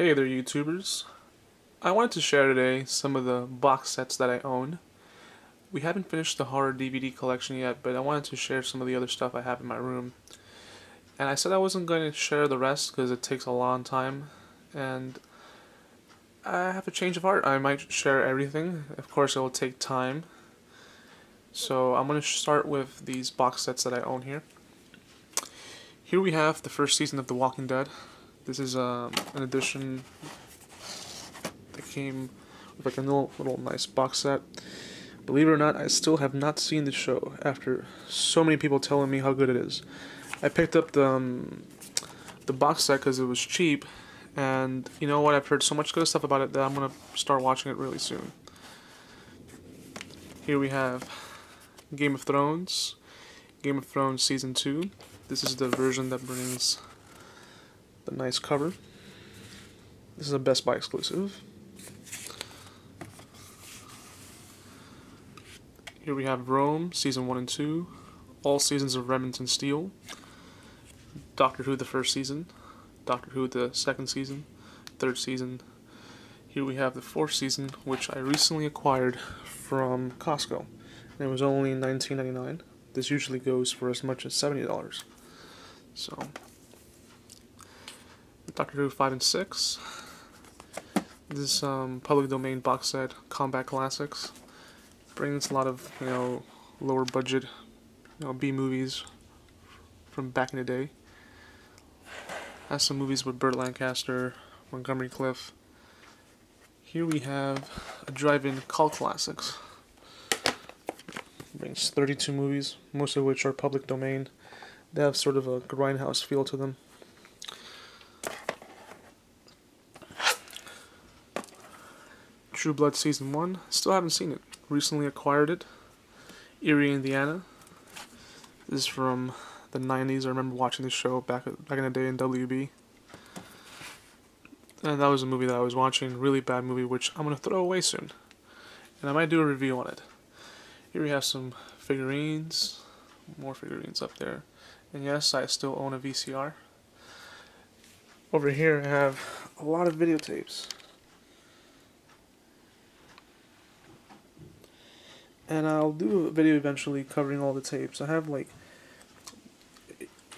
Hey there, YouTubers. I wanted to share today some of the box sets that I own. We haven't finished the horror DVD collection yet, but I wanted to share some of the other stuff I have in my room. And I said I wasn't going to share the rest because it takes a long time, and I have a change of heart. I might share everything. Of course, it will take time. So I'm going to start with these box sets that I own here. Here we have the first season of The Walking Dead. This is an edition that came with like a little nice box set. Believe it or not, I still have not seen the show after so many people telling me how good it is. I picked up the box set because it was cheap, and you know what? I've heard so much good stuff about it that I'm gonna start watching it really soon. Here we have Game of Thrones Season 2. This is the version that brings the nice cover. This is a Best Buy exclusive. Here we have Rome, Season 1 and 2, all seasons of Remington Steele, Doctor Who the first season, Doctor Who the second season, third season. Here we have the fourth season, which I recently acquired from Costco, and it was only $19.99. This usually goes for as much as $70. So, Doctor Who 5 and 6. This public domain box set, Combat Classics, brings a lot of lower budget B movies from back in the day. Has some movies with Burt Lancaster, Montgomery Clift. Here we have a drive-in cult classics. Brings 32 movies, most of which are public domain. They have sort of a grindhouse feel to them. True Blood Season 1. Still haven't seen it. Recently acquired it. Erie, Indiana. This is from the 90s. I remember watching this show back in the day in WB. And that was a movie that I was watching. Really bad movie, which I'm going to throw away soon. And I might do a review on it. Here we have some figurines. More figurines up there. And yes, I still own a VCR. Over here I have a lot of videotapes. And I'll do a video eventually covering all the tapes. I have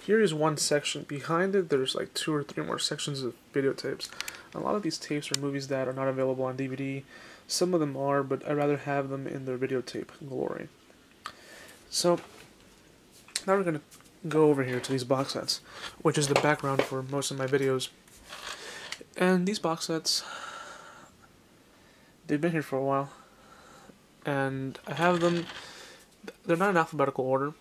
here is one section. Behind it, there's like 2 or 3 more sections of videotapes. A lot of these tapes are movies that are not available on DVD. Some of them are, but I'd rather have them in their videotape glory. So, now we're going to go over here to these box sets, which is the background for most of my videos. And these box sets, they've been here for a while. And I have them, they're not in alphabetical order,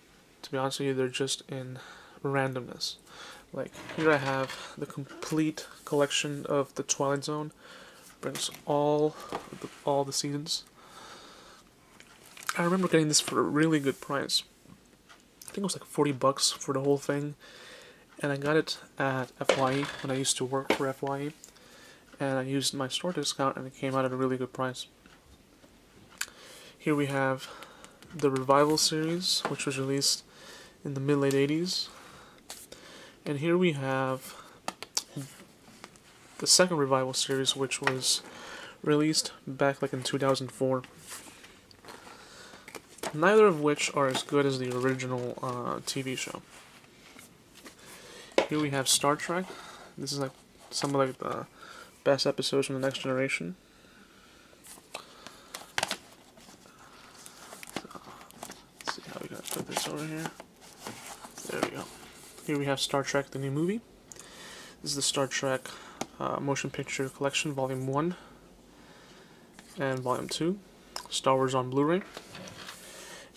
to be honest with you, they're just in randomness. Like, here I have the complete collection of the Twilight Zone, brings all the seasons. I remember getting this for a really good price. I think it was like $40 for the whole thing, and I got it at FYE when I used to work for FYE, and I used my store discount, and it came out at a really good price. Here we have the Revival series, which was released in the mid-late 80s. And here we have the second Revival series, which was released back like in 2004. Neither of which are as good as the original TV show. Here we have Star Trek. This is like some of the best episodes from The Next Generation. Put this over here. There we go. Here we have Star Trek, the new movie. This is the Star Trek Motion Picture Collection, Volume 1 and Volume 2. Star Wars on Blu-ray.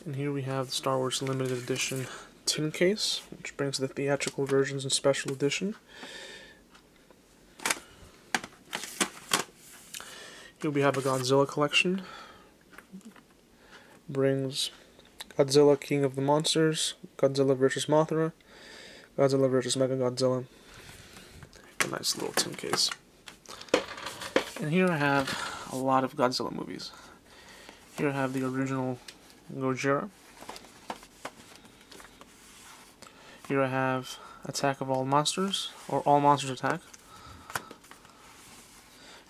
And here we have the Star Wars Limited Edition tin case, which brings the theatrical versions and special edition. Here we have a Godzilla collection. Brings Godzilla, King of the Monsters, Godzilla vs. Mothra, Godzilla vs. Mechagodzilla. A nice little tin case. And here I have a lot of Godzilla movies. Here I have the original Gojira. Here I have Attack of All Monsters, or All Monsters Attack.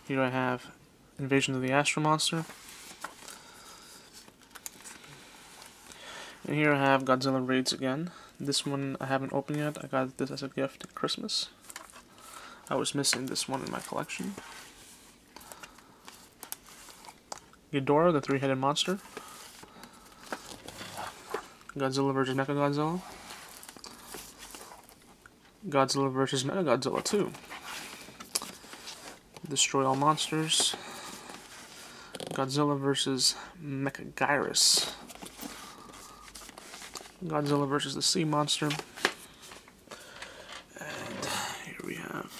Here I have Invasion of the Astro Monster. And here I have Godzilla Raids again. This one I haven't opened yet. I got this as a gift at Christmas. I was missing this one in my collection. Ghidorah, the three-headed monster. Godzilla vs. Mechagodzilla. Godzilla vs. Mechagodzilla 2. Destroy All Monsters. Godzilla vs. Mechagyrus. Godzilla vs. the Sea Monster. And here we have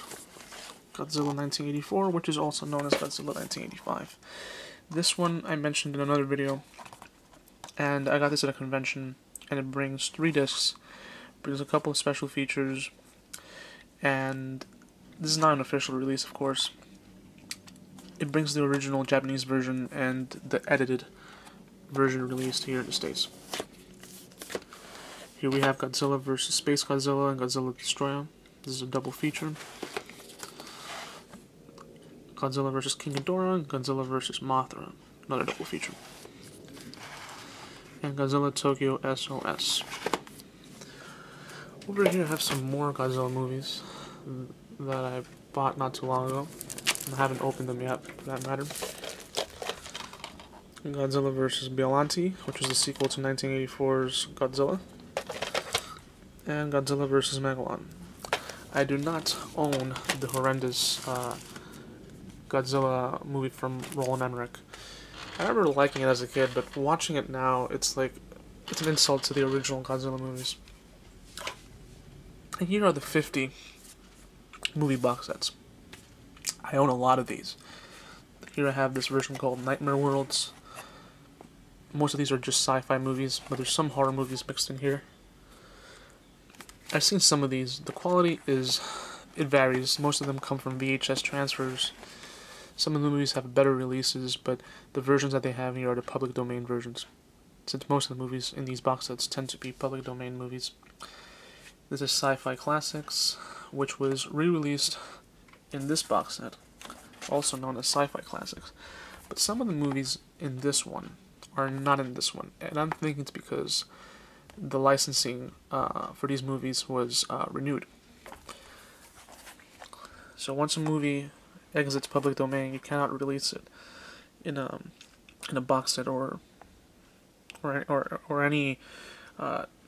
Godzilla 1984, which is also known as Godzilla 1985. This one I mentioned in another video, and I got this at a convention, and it brings 3 discs, brings a couple of special features, and this is not an official release, of course. It brings the original Japanese version and the edited version released here in the States. Here we have Godzilla vs. Space Godzilla and Godzilla Destroyer. This is a double feature. Godzilla vs. King Ghidorah and Godzilla vs. Mothra. Another double feature. And Godzilla Tokyo SOS. Over here I have some more Godzilla movies that I bought not too long ago. I haven't opened them yet, for that matter. Godzilla vs. Biollante, which was the sequel to 1984's Godzilla. And Godzilla vs. Megalon. I do not own the horrendous Godzilla movie from Roland Emmerich. I remember liking it as a kid, but watching it now, it's like, it's an insult to the original Godzilla movies. And here are the 50 movie box sets. I own a lot of these. Here I have this version called Nightmare Worlds. Most of these are just sci-fi movies, but there's some horror movies mixed in here. I've seen some of these. The quality it varies. Most of them come from VHS transfers. Some of the movies have better releases, but the versions that they have here are the public domain versions, since most of the movies in these box sets tend to be public domain movies. This is Sci-Fi Classics, which was re-released in this box set, also known as Sci-Fi Classics. But some of the movies in this one are not in this one, and I'm thinking it's because the licensing for these movies was renewed. So once a movie exits public domain, you cannot release it in a box set or any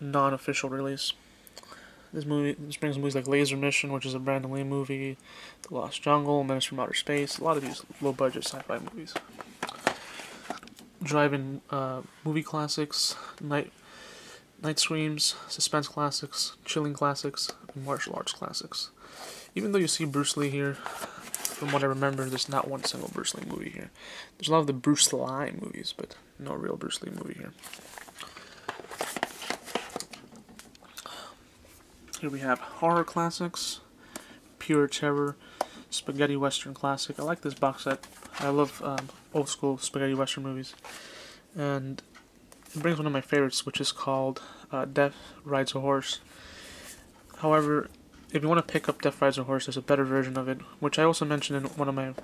non-official release. This brings movies like Laser Mission, which is a Brandon Lee movie, The Lost Jungle, Menace from Outer Space, a lot of these low-budget sci-fi movies. Drive-in movie classics, night screams, suspense classics, chilling classics, and martial arts classics. Even though you see Bruce Lee here, from what I remember, there's not one single Bruce Lee movie here. There's a lot of the Bruce Lee movies, but no real Bruce Lee movie here. Here we have horror classics, pure terror, spaghetti western classic. I like this box set. I love old school spaghetti western movies. And it brings one of my favorites, which is called Death Rides a Horse. However, if you want to pick up Death Rides a Horse, there's a better version of it, which I also mentioned in one of my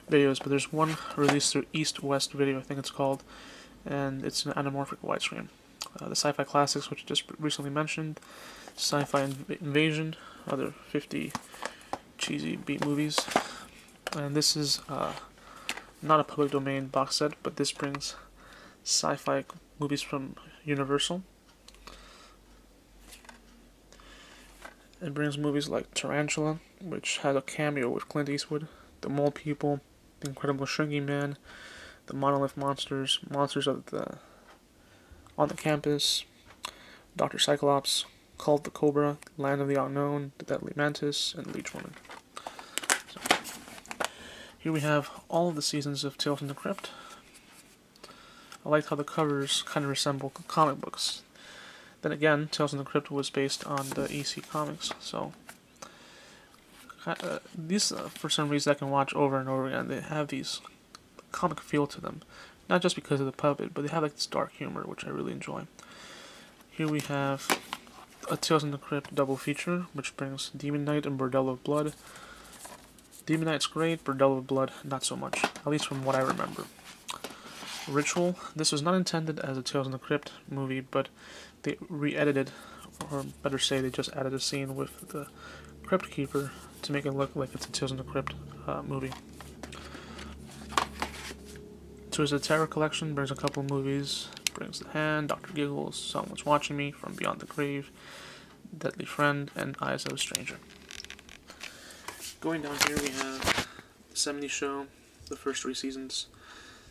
videos, but there's one released through East West Video, I think it's called, and it's an anamorphic widescreen. The Sci-Fi Classics, which I just recently mentioned, Sci-Fi Invasion, other 50 cheesy beat movies, and this is not a public domain box set, but this brings sci-fi movies from Universal. It brings movies like Tarantula, which had a cameo with Clint Eastwood, The Mole People, The Incredible Shrinking Man, The Monolith Monsters, Monsters on the Campus, Dr. Cyclops, Cult the Cobra, Land of the Unknown, The Deadly Mantis, and Leech Woman. So, here we have all of the seasons of Tales from the Crypt. I liked how the covers kind of resemble comic books. Then again, Tales from the Crypt was based on the EC comics, so these, for some reason, I can watch over and over again. They have these comic feel to them, not just because of the puppet, but they have like this dark humor, which I really enjoy. Here we have a Tales from the Crypt double feature, which brings Demon Knight and Bordello of Blood. Demon Knight's great, but Devil Blood, not so much, at least from what I remember. Ritual, this was not intended as a Tales from the Crypt movie, but they re-edited, or better say, they just added a scene with the Crypt Keeper to make it look like it's a Tales from the Crypt movie. Twisted Terror Collection brings a couple movies, brings The Hand, Dr. Giggles, Someone's Watching Me, From Beyond the Grave, Deadly Friend, and Eyes of a Stranger. Going down here we have The 70s Show, the first 3 seasons,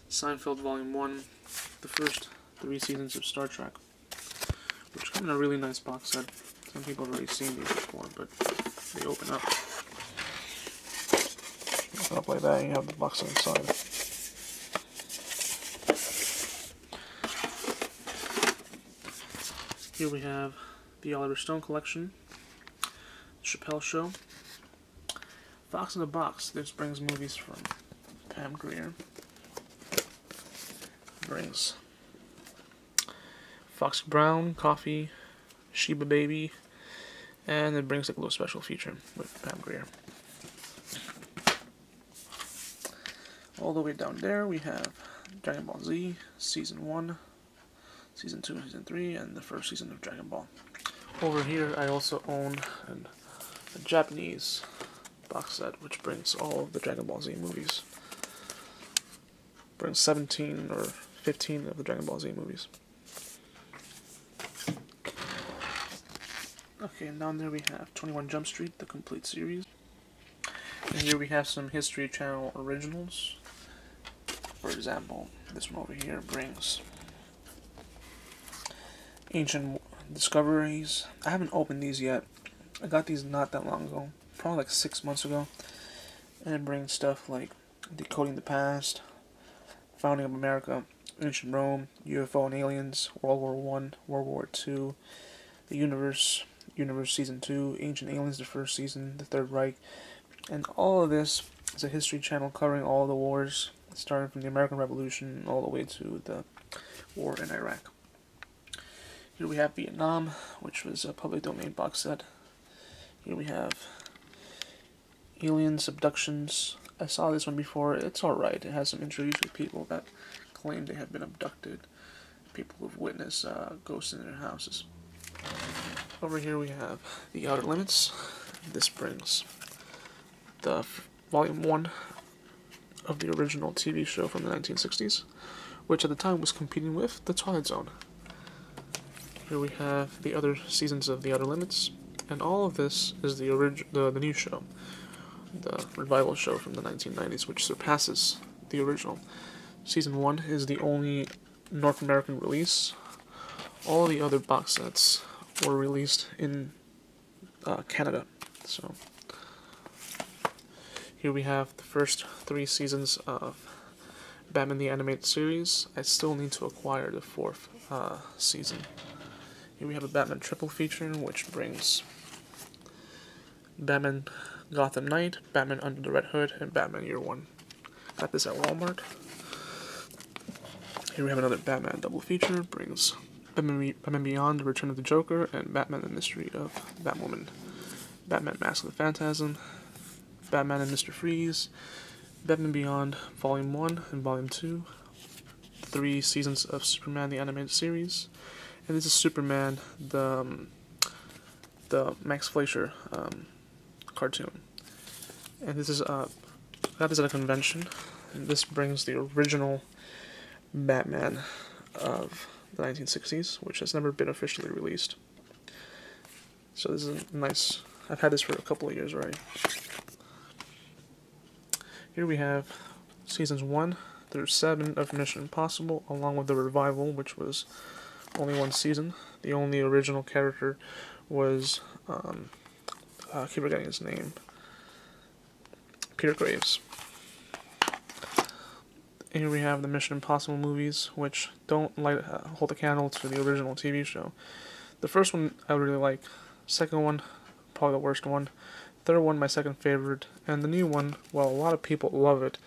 Seinfeld Volume 1, the first 3 seasons of Star Trek, which come in a really nice box set. Some people have already seen these before, but they open up. Open up like that, and you have the box set inside. Here we have the Oliver Stone collection, Chappelle Show, Fox in the Box. This brings movies from Pam Grier. Brings Foxy Brown, Coffee, Sheba Baby, and it brings like a little special feature with Pam Grier. All the way down there we have Dragon Ball Z, Season 1, Season 2, Season 3, and the first season of Dragon Ball. Over here I also own a Japanese box set which brings all of the Dragon Ball Z movies. Brings 17 or 15 of the Dragon Ball Z movies. Okay, and down there we have 21 Jump Street, the complete series. And here we have some History Channel originals. For example, this one over here brings Ancient Discoveries. I haven't opened these yet. I got these not that long ago, probably like 6 months ago. And it brings stuff like Decoding the Past, Founding of America, Ancient Rome, UFO and Aliens, World War I, World War II, The Universe Season 2, Ancient Aliens, the first season, The Third Reich, and all of this is a History Channel covering all the wars, starting from the American Revolution all the way to the war in Iraq. Here we have Vietnam, which was a public domain box set. Here we have Aliens, Abductions. I saw this one before. It's alright. It has some interviews with people that claim they have been abducted. People who've witnessed ghosts in their houses. Over here we have The Outer Limits. This brings the Volume 1 of the original TV show from the 1960s, which at the time was competing with The Twilight Zone. Here we have the other seasons of The Outer Limits, and all of this is the new show, the revival show from the 1990s, which surpasses the original. Season 1 is the only North American release. All the other box sets were released in Canada. So here we have the first 3 seasons of Batman the Animated Series. I still need to acquire the 4th season. Here we have a Batman triple feature, which brings Batman Gotham Knight, Batman Under the Red Hood, and Batman Year One. Got this at Walmart. Here we have another Batman double feature, brings Batman Beyond, The Return of the Joker, and Batman the Mystery of Batwoman. Batman Mask of the Phantasm, Batman and Mr. Freeze, Batman Beyond Volume 1 and Volume 2, 3 seasons of Superman the Animated Series, and this is Superman, the Max Fleischer cartoon. And this is I got this at a convention, and this brings the original Batman of the 1960s, which has never been officially released. So this is a nice. I've had this for a couple of years already. Here we have seasons 1 through 7 of Mission Impossible, along with the revival, which was only 1 season. The only original character was I keep forgetting his name. Peter Graves. And here we have the Mission Impossible movies, which don't hold a candle to the original TV show. The first one I really like. Second one, probably the worst one. Third one, my second favorite. And the new one, well, a lot of people love it.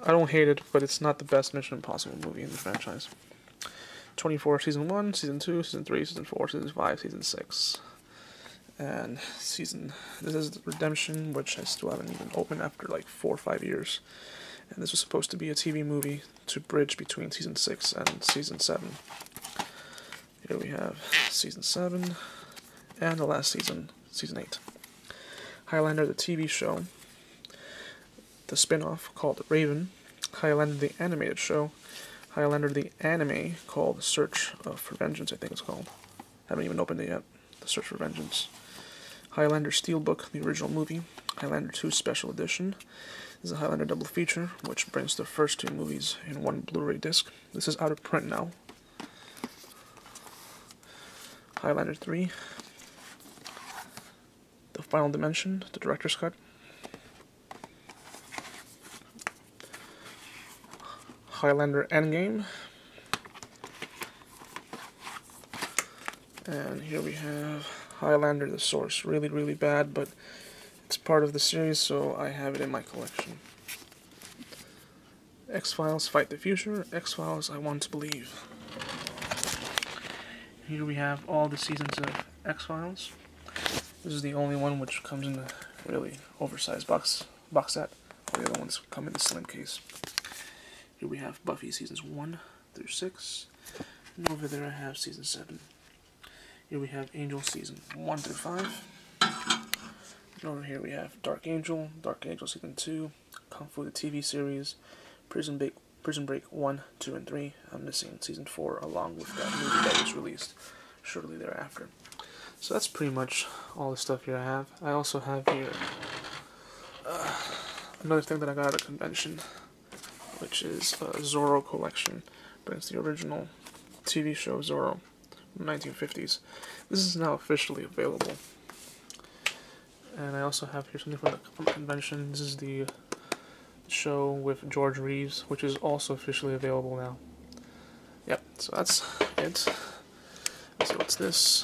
I don't hate it, but it's not the best Mission Impossible movie in the franchise. 24 Season 1, Season 2, Season 3, Season 4, Season 5, Season 6. And this is the Redemption, which I still haven't even opened after like 4 or 5 years. And this was supposed to be a TV movie to bridge between Season 6 and Season 7. Here we have Season 7, and the last season, Season 8. Highlander, the TV show, the spin-off called Raven. Highlander, the animated show. Highlander, the anime called Search for Vengeance, I think it's called. Haven't even opened it yet. The Search for Vengeance. Highlander Steelbook, the original movie. Highlander 2 Special Edition. This is a Highlander double feature, which brings the first 2 movies in one Blu-ray disc. This is out of print now. Highlander 3. The Final Dimension, the director's cut. Highlander Endgame. And here we have Highlander the Source. Really, really bad, but it's part of the series, so I have it in my collection. X-Files Fight the Future. X-Files I Want to Believe. Here we have all the seasons of X-Files. This is the only one which comes in a really oversized box set. All the other ones come in the slim case. Here we have Buffy seasons 1 through 6. And over there I have season 7. Here we have Angel season 1 through 5. And over here we have Dark Angel season 2, Kung Fu the TV series, Prison Break 1, 2, and 3. I'm missing season 4 along with that movie that was released shortly thereafter. So that's pretty much all the stuff here I have. I also have here another thing that I got at a convention, which is a Zorro collection. But it's the original TV show Zorro from the 1950s. This is now officially available. And I also have here something from the convention. This is the show with George Reeves, which is also officially available now. Yep, so that's it. Let's see, what's this?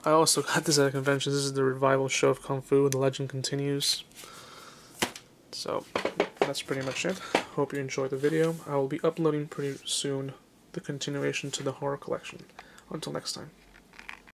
I also got this at a convention. This is the revival show of Kung Fu, The Legend Continues. So, that's pretty much it. Hope you enjoyed the video. I will be uploading pretty soon the continuation to the horror collection. Until next time.